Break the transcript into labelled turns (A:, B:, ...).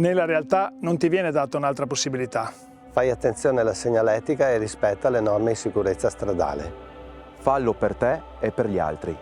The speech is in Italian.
A: Nella realtà non ti viene data un'altra possibilità.
B: Fai attenzione alla segnaletica e rispetta le norme di sicurezza stradale.
C: Fallo per te e per gli altri.